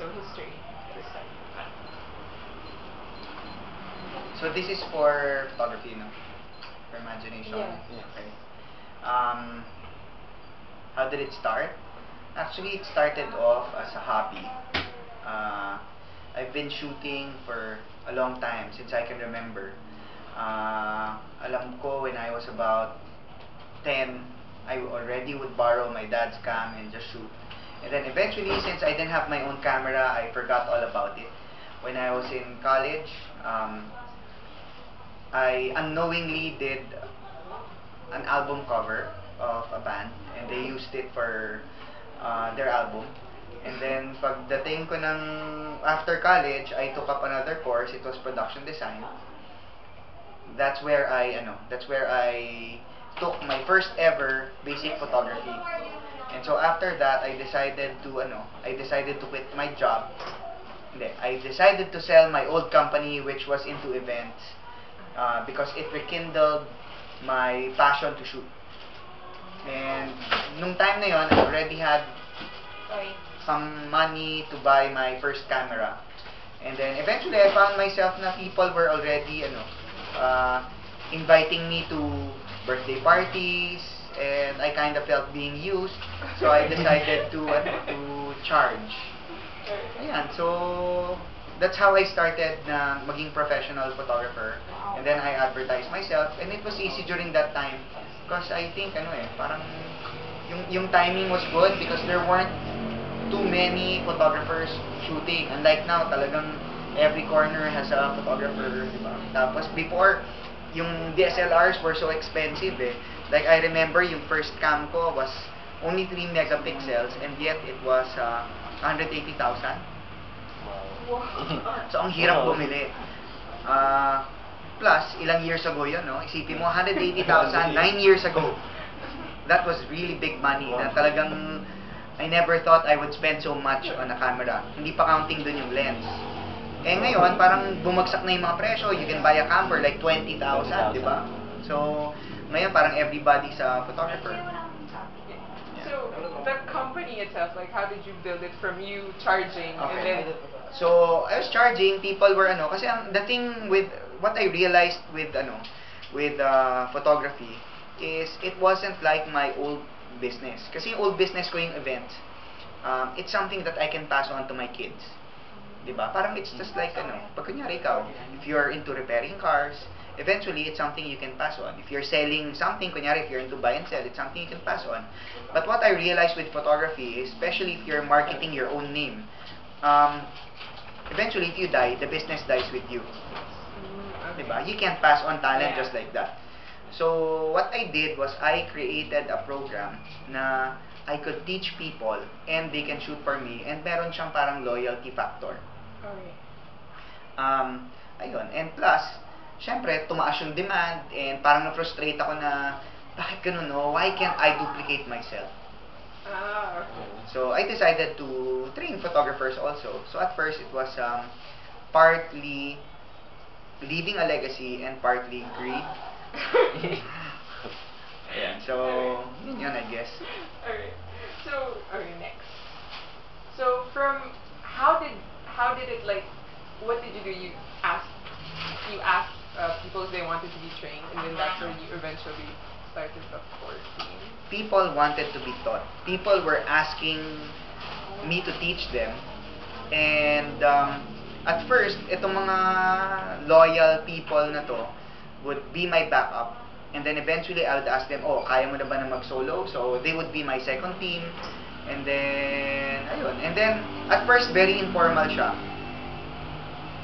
So history. So this is for photography, no? For imagination. Yeah. Okay. How did it start? Actually, it started off as a hobby. I've been shooting for a long time, since I can remember. Alam ko when I was about 10, I already would borrow my dad's cam and just shoot. And then eventually, since I didn't have my own camera, I forgot all about it. When I was in college, I unknowingly did an album cover of a band, and they used it for their album. And then pagdating ko ng after college, I took up another course. It was production design. That's where I took my first ever basic photography. And so after that, I decided to quit my job. I decided to sell my old company, which was into events, because it rekindled my passion to shoot. And nung time na yon, I already had some money to buy my first camera. And then eventually, I found myself na people were already inviting me to birthday parties, and I kind of felt being used. So I decided to charge. Ayan, so that's how I started na maging professional photographer. And then I advertised myself, and it was easy during that time because I think parang yung timing was good because there weren't too many photographers shooting. Unlike now, talagang every corner has a photographer, di ba? Tapos before, yung DSLRs were so expensive eh. Like I remember yung first cam ko was only 3 megapixels, and yet it was 180,000. Wow. So ang hirap bumili. Plus, ilang years ago yun, no? Isipin mo, 180,000, 9 years ago. That was really big money. Na talagang, I never thought I would spend so much on a camera. Hindi pa counting dun yung lens. Eh ngayon, parang bumagsak na yung mga presyo. You can buy a camera like 20,000, di ba? So, ngayon parang everybody's a photographer. So, the company itself, like, how did you build it from you charging and then... So, I was charging, people were kasi the thing with what I realized with photography is it wasn't like my old business. Kasi yung old business ko yung events, it's something that I can pass on to my kids. Diba? Parang it's just like pag kunyari ikaw, if you're into repairing cars, eventually it's something you can pass on. If you're selling something, kunyari if you're into buy and sell, it's something you can pass on. But what I realized with photography, especially if you're marketing your own name, eventually if you die, the business dies with you. Diba? You can't pass on talent just like that. So what I did was I created a program na I could teach people and they can shoot for me, and meron siyang parang loyalty factor. Okay. Ayun. And plus, syempre, tumaas yung demand, and parang na-frustrate ako na, bakit ganun, no? Why can't I duplicate myself? Okay. So, I decided to train photographers also. So, at first, it was partly leaving a legacy and partly greed. Ayan. So, yun I guess. Alright. So, next. So, from, how did it, like, what did you do? You asked people if they wanted to be trained, and then that's where you eventually started the core team. People wanted to be taught. People were asking me to teach them. And at first, itong mga loyal people na to would be my backup. And then eventually, I would ask them, oh, kaya mo na ba na mag-solo? So, they would be my second team. And then, ayun. And then, at first, very informal siya.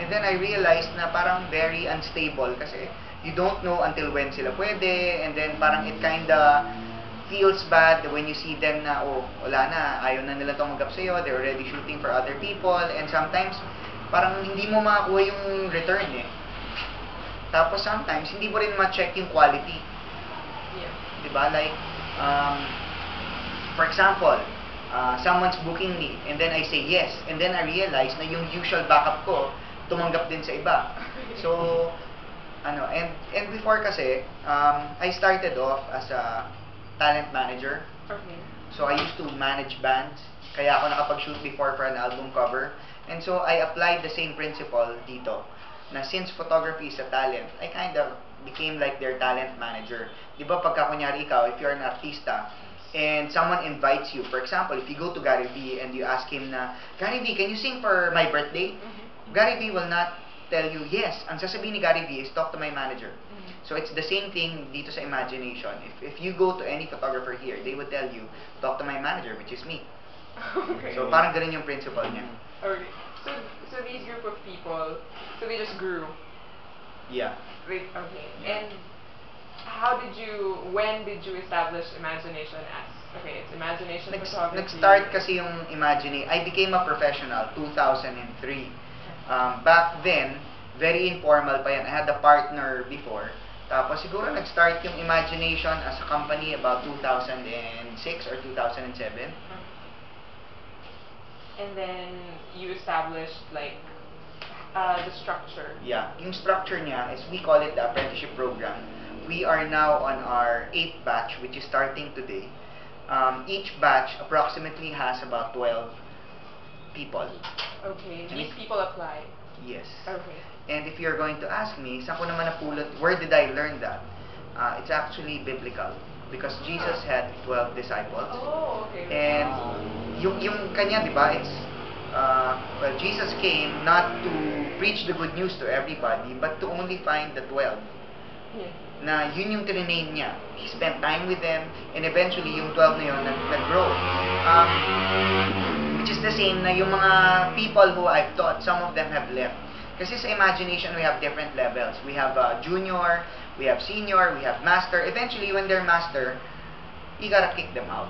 And then, I realized na parang very unstable kasi you don't know until when sila pwede. And then, parang it kinda feels bad when you see them na, oh, wala na, ayaw na nila tumanggap sa'yo, they're already shooting for other people. And sometimes, parang hindi mo makakuha yung return eh. Tapos sometimes, hindi mo rin ma-check yung quality. Yeah. Diba? Like, for example, someone's booking me, and then I say yes, and then I realize na yung usual backup ko, tumanggap din sa iba. So, and before kasi, I started off as a talent manager. Okay. So I used to manage bands. Kaya ako nakapag-shoot before for an album cover. And so I applied the same principle dito. Na since photography is a talent, I kind of became like their talent manager. Di ba pagka kunyari ikaw, if you're an artista, and someone invites you, for example, if you go to Gary V and you ask him na, Gary V, can you sing for my birthday? Gary V will not tell you, yes. Ang sasabihin ni Gary V is, talk to my manager. So it's the same thing dito sa imagination. If you go to any photographer here, they would tell you, talk to my manager, which is me. Okay. So parang ganun yung principle niya. Okay. So these group of people, so they just grew. Yeah. Okay. And when did you establish Imagination as, okay, it's Imagination Photography. Nag-start kasi yung Imagination. I became a professional 2003. Back then, very informal pa yan. I had a partner before. Tapos siguro nag-start yung Imagination as a company about 2006 or 2007. And then you established like the structure. Yeah, yung structure niya is, we call it the apprenticeship program. We are now on our 8th batch, which is starting today. Each batch approximately has about 12 people. Okay, these people apply. Yes. Okay. And if you're going to ask me, saan ko naman napulot, where did I learn that? It's actually biblical. Because Jesus had 12 disciples. Oh, okay. And yung kanya, di ba, it's, well, Jesus came not to preach the good news to everybody, but to only find the 12. Yeah. Na yun yung tinaname niya. He spent time with them, and eventually yung 12 na yun nag-grow. Which is the same na yung mga people who I've taught, some of them have left. Kasi sa Imagination, we have different levels. We have junior, we have senior, we have master. Eventually, when they're master, you gotta kick them out.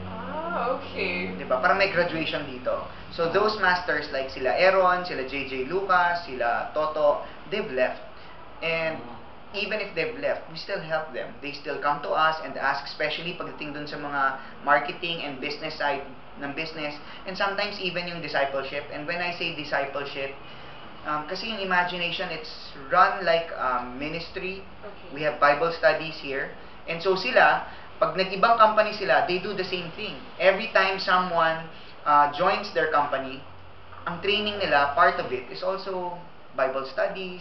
Ah, okay. Diba? Parang may graduation dito. So those masters like sila Aaron, sila JJ Lucas, sila Toto, they've left. And even if they've left, we still help them. They still come to us and ask, especially pagdating dun sa mga marketing and business side ng business, and sometimes even yung discipleship. And when I say discipleship, kasi yung Imagination, it's run like ministry. Okay. We have Bible studies here. And so sila, pag nag-ibang company sila, they do the same thing. Every time someone joins their company, ang training nila, part of it is also Bible studies.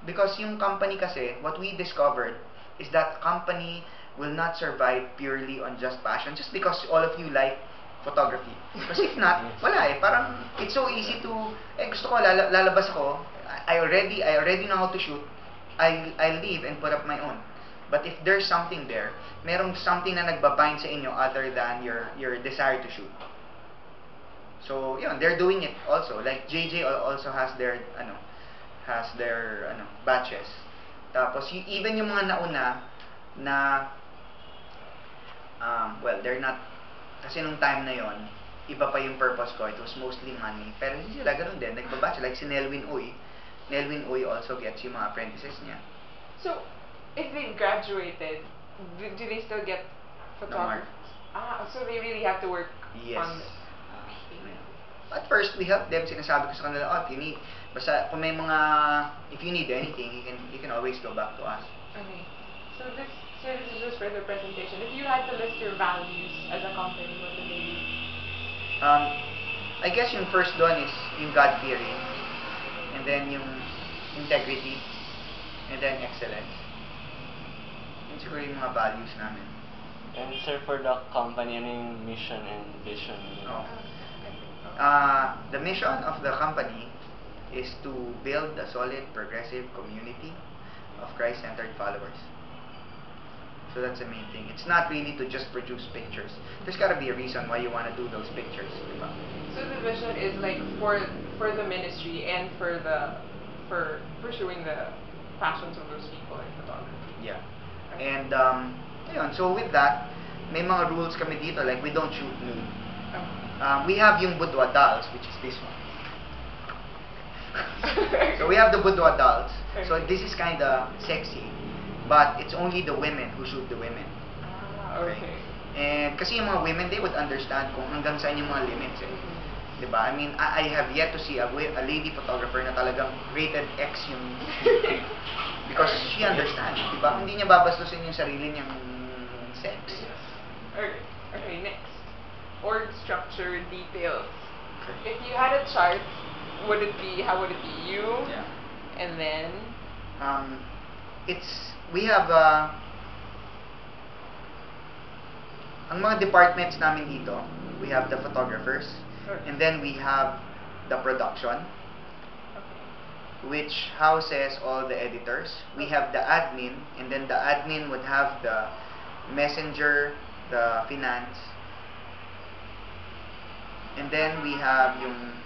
Because yung company kasi, what we discovered is that company will not survive purely on just passion, just because all of you like photography. Kasi if not, wala eh. Parang, it's so easy to, gusto ko, lalabas ako, I already know how to shoot, I'll leave and put up my own. But if there's something there, merong something na nagbabind sa inyo other than your desire to shoot. So, yun, they're doing it also. Like, JJ also has their batches. Tapos, even yung mga nauna na, well, they're not, kasi nung time na yon, iba pa yung purpose ko, it was mostly money. Pero hindi sila ganun din, nagbabatch, like si Nelwin Uy. Nelwin Uy also gets yung mga apprentices niya. So, if they graduated, do they still get photography? No, so they really have to work yes. on this. At first, we help them. Sinasabi ko sa kanila, if you need, basta kung may mga, if you need anything, you can always go back to us. Okay. So this is just for the presentation. If you had to list your values as a company, what would they be? I guess yung first doon is yung God-fearing, and then yung integrity, and then excellence. Yun siguro yung mga values namin. And sir, for the company, ano yung mission and vision? Oh. The mission of the company is to build a solid, progressive community of Christ-centered followers. So that's the main thing. It's not really to just produce pictures. There's got to be a reason why you want to do those pictures. Diba? So the vision is like for the ministry and for pursuing the passions of those people in photography. Yeah. Okay. And ayun, so with that, may mga rules kami dito, like we don't shoot nude. Okay. We have yung boudoir dolls, which is this one. So we have the boudoir dolls. So this is kind of sexy, but it's only the women who shoot the women. Okay. And kasi yung mga women, they would understand kung hanggang saan yung mga limits eh. Diba? I mean, I have yet to see a lady photographer na talagang rated X yung because she understands, diba? Hindi niya babastusin yung sarili niyang sex. Okay. Okay. org structure details. If you had a chart, would it be, how would it be? You, Yeah. and then, We have, ang mga departments namin dito, we have the photographers, and then we have the production, which houses all the editors. We have the admin, and then the admin would have the messenger, the finance, and then we have yung